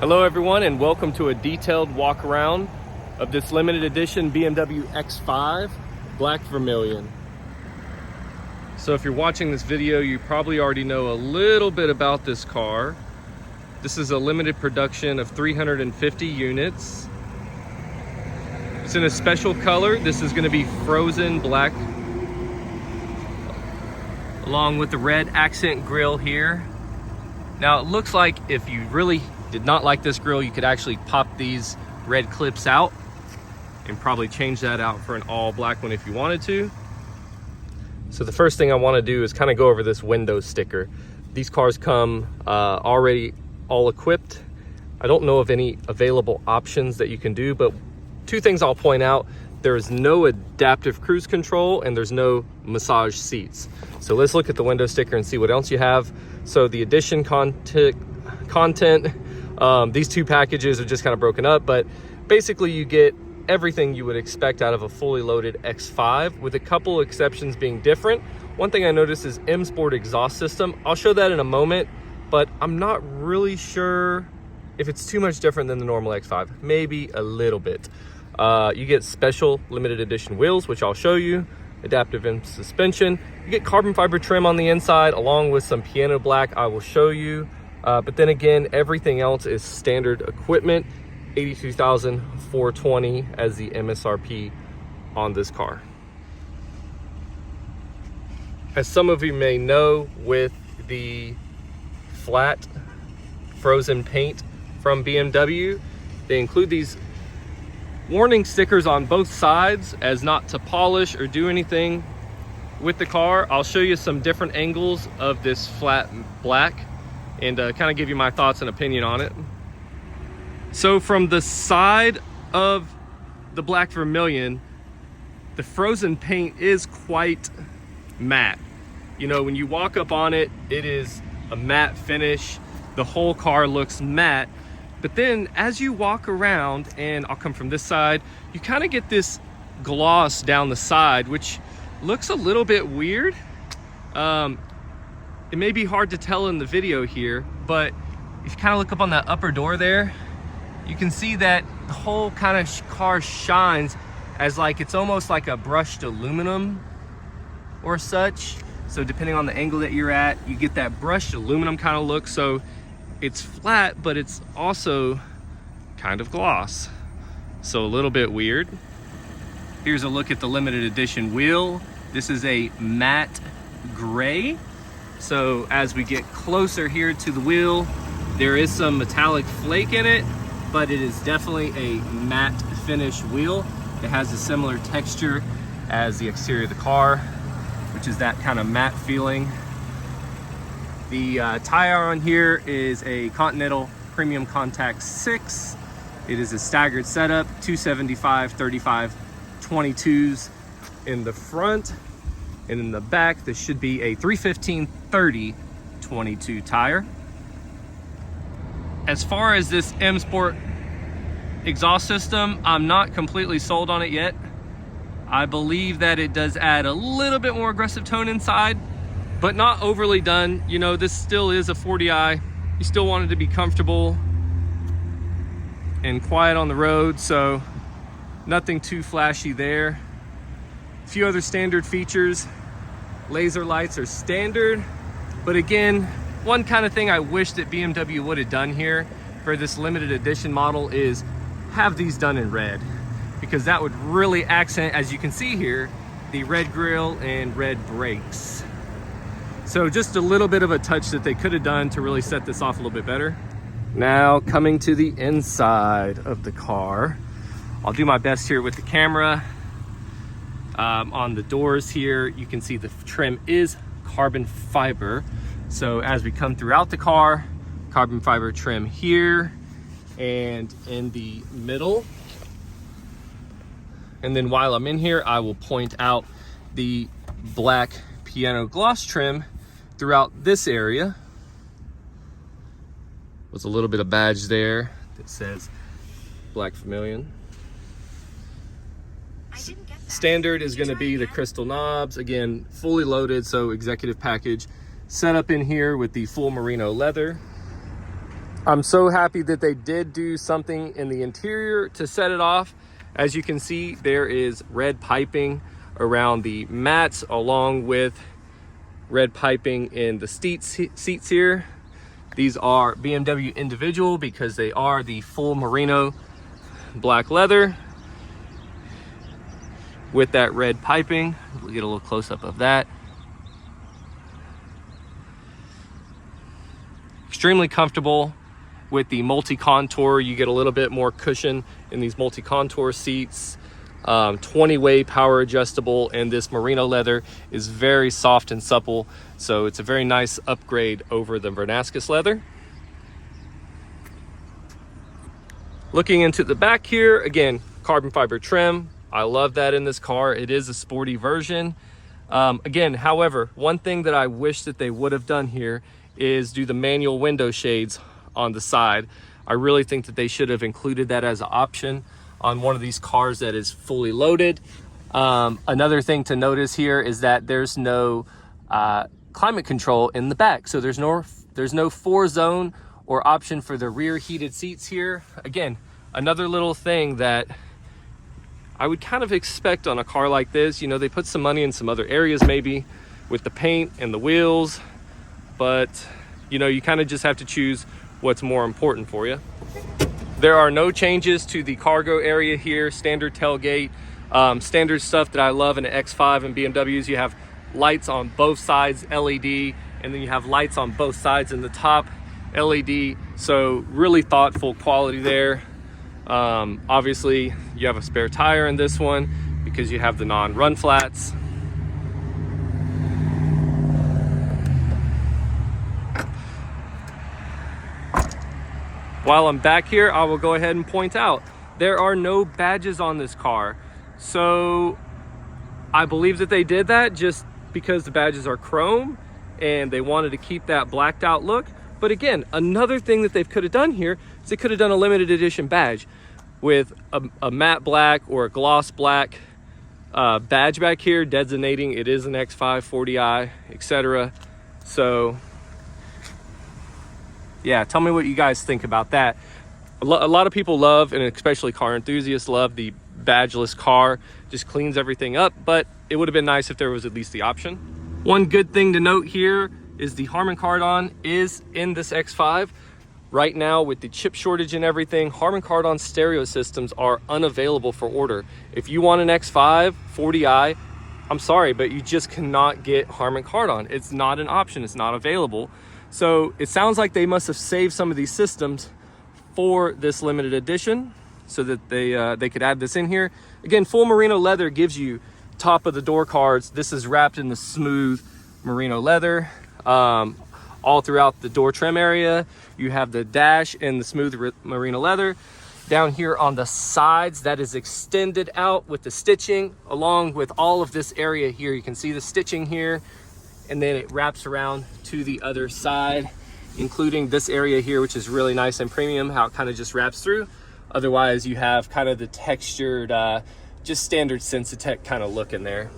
Hello everyone, and welcome to a detailed walk around of this limited edition BMW X5 Black Vermillion. So if you're watching this video, you probably already know a little bit about this car. This is a limited production of 350 units. It's in a special color. This is going to be frozen black, along with the red accent grille here. Now it looks like if you really did not like this grille, you could actually pop these red clips out and probably change that out for an all black one if you wanted to. So the first thing I want to do is kind of go over this window sticker. These cars come already all equipped. I don't know of any available options that you can do, but two things I'll point out: there is no adaptive cruise control and there's no massage seats. So let's look at the window sticker and see what else you have. So the addition content, these two packages are just kind of broken up, but basically you get everything you would expect out of a fully loaded X5, with a couple exceptions being different. One thing I noticed is Msrp exhaust system. I'll show that in a moment, but I'm not really sure if it's too much different than the normal X5. Maybe a little bit. You get special limited edition wheels, which I'll show you, adaptive suspension. You get carbon fiber trim on the inside, along with some piano black I will show you. But then again, everything else is standard equipment. $82,420 as the MSRP on this car. As some of you may know, with the flat frozen paint from BMW, they include these warning stickers on both sides as not to polish or do anything with the car. I'll show you some different angles of this flat black and kind of give you my thoughts and opinion on it. So from the side of the Black Vermillion, the frozen paint is quite matte. You know, when you walk up on it, it is a matte finish. The whole car looks matte. But then as you walk around, and I'll come from this side, you kind of get this gloss down the side, which looks a little bit weird. It may be hard to tell in the video here, but if you kind of look up on that upper door there, you can see that the whole kind of car shines as like it's almost like a brushed aluminum or such. So depending on the angle that you're at, you get that brushed aluminum kind of look. So it's flat, but it's also kind of gloss. So a little bit weird. Here's a look at the limited edition wheel. This is a matte gray. So as we get closer here to the wheel, there is some metallic flake in it, but it is definitely a matte finish wheel. It has a similar texture as the exterior of the car, which is that kind of matte feeling. The tire on here is a Continental Premium Contact 6. It is a staggered setup, 275, 35, 22s in the front. And in the back, this should be a 315, 30, 22 tire. As far as this Msrp exhaust system, I'm not completely sold on it yet. I believe that it does add a little bit more aggressive tone inside, but not overly done. You know, this still is a 40i. You still want it to be comfortable and quiet on the road, so nothing too flashy there. A few other standard features. Laser lights are standard, but again, one kind of thing I wish that BMW would have done here for this limited edition model is have these done in red, because that would really accent, as you can see here, the red grille and red brakes. So just a little bit of a touch that they could have done to really set this off a little bit better. Now coming to the inside of the car, I'll do my best here with the camera. On the doors here, you can see the trim is carbon fiber. So as we come throughout the car, carbon fiber trim here and in the middle. And then while I'm in here, I will point out the black piano gloss trim throughout this area. With a little bit of badge there that says Black Vermillion. Standard is going to be the crystal knobs, again fully loaded, so executive package. Set up in here with the full merino leather. I'm so happy that they did do something in the interior to set it off. As you can see, there is red piping around the mats, along with red piping in the seats here. These are BMW individual because they are the full merino black leather with that red piping. We'll get a little close up of that. Extremely comfortable with the multi-contour. You get a little bit more cushion in these multi-contour seats. 20-way power adjustable, and this merino leather is very soft and supple, so it's a very nice upgrade over the Vernascus leather. Looking into the back here, again, carbon fiber trim. I love that in this car. It is a sporty version. Again, however, one thing that I wish that they would have done here is do the manual window shades on the side. I really think that they should have included that as an option on one of these cars that is fully loaded. Another thing to notice here is that there's no climate control in the back. So there's no 4-zone or option for the rear heated seats here. Again, another little thing that I would kind of expect on a car like this. You know, they put some money in some other areas maybe with the paint and the wheels, but you know, you kind of just have to choose what's more important for you. There are no changes to the cargo area here. Standard tailgate, standard stuff that I love in an X5 and BMWs. You have lights on both sides, LED, and then you have lights on both sides in the top, LED. So really thoughtful quality there. Obviously you have a spare tire in this one because you have the non-run flats. While I'm back here, I will go ahead and point out there are no badges on this car. So I believe that they did that just because the badges are chrome and they wanted to keep that blacked out look. But again, another thing that they could have done here is they could have done a limited edition badge with a matte black or a gloss black badge back here designating it is an X5 40i, etc. So yeah, tell me what you guys think about that. A lot of people love, and especially car enthusiasts love, the badgeless car. Just cleans everything up, but it would have been nice if there was at least the option. One good thing to note here is the Harman Kardon is in this X5. Right now, with the chip shortage and everything, Harman Kardon stereo systems are unavailable for order. If you want an X5 40i, I'm sorry, but you just cannot get Harman Kardon. It's not an option, it's not available. So it sounds like they must have saved some of these systems for this limited edition so that they could add this in here. Again, full merino leather gives you top of the door cards. This is wrapped in the smooth merino leather all throughout the door trim area. You have the dash in the smooth merino leather. Down here on the sides, that is extended out with the stitching, along with all of this area here. You can see the stitching here, and then it wraps around to the other side, including this area here, which is really nice and premium, how it kind of just wraps through. Otherwise, you have kind of the textured, just standard Sensitech kind of look in there.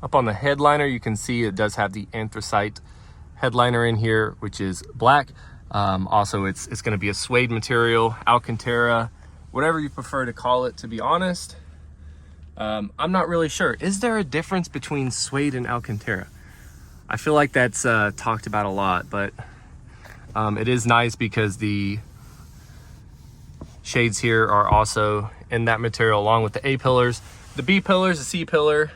Up on the headliner, you can see it does have the anthracite headliner in here, which is black. Also, it's going to be a suede material, Alcantara, whatever you prefer to call it, to be honest. I'm not really sure. Is there a difference between suede and Alcantara? I feel like that's talked about a lot, but it is nice because the shades here are also in that material, along with the A pillars. The B pillars, the C pillar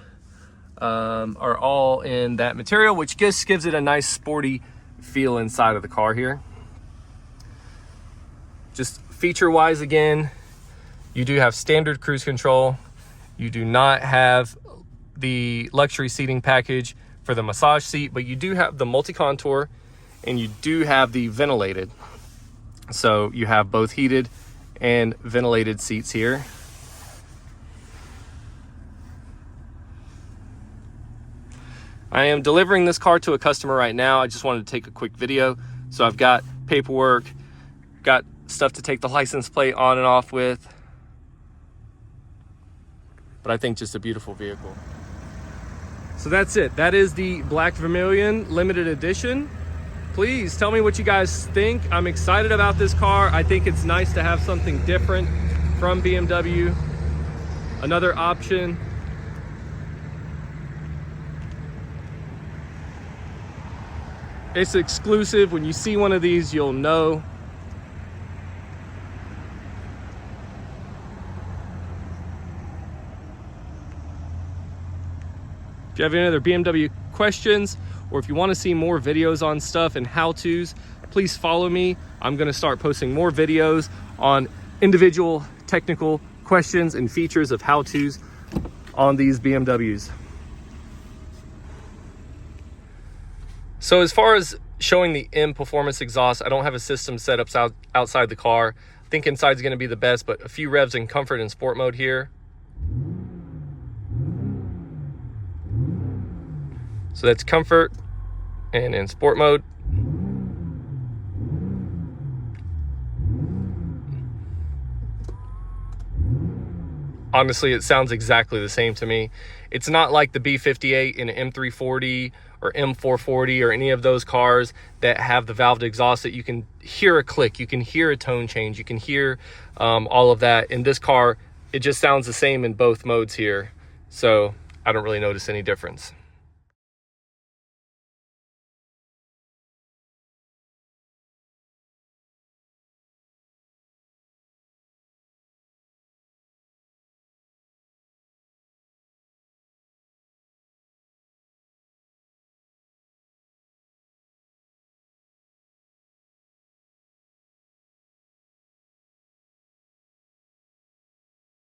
are all in that material, which just gives it a nice sporty feel inside of the car here. Just feature-wise, again, you do have standard cruise control. You do not have the luxury seating package for the massage seat, but you do have the multi-contour and you do have the ventilated. So you have both heated and ventilated seats here. I am delivering this car to a customer right now. I just wanted to take a quick video. So I've got paperwork, got stuff to take the license plate on and off with. But I think just a beautiful vehicle. So that's it. That is the Black Vermillion limited edition. please tell me what you guys think. I'm excited about this car. I think it's nice to have something different from BMW. Another option. It's exclusive. When you see one of these, you'll know. If you have any other BMW questions, or if you want to see more videos on stuff and how-tos, please follow me. I'm going to start posting more videos on individual technical questions and features of how-tos on these BMWs. So as far as showing the M performance exhaust, I don't have a system set up outside the car. I think inside is going to be the best, but a few revs in comfort and sport mode here. So that's comfort and in sport mode. Honestly, it sounds exactly the same to me. It's not like the B58 and M340 or M440 or any of those cars that have the valved exhaust that you can hear a click, you can hear a tone change, you can hear all of that. In this car, it just sounds the same in both modes here. So I don't really notice any difference.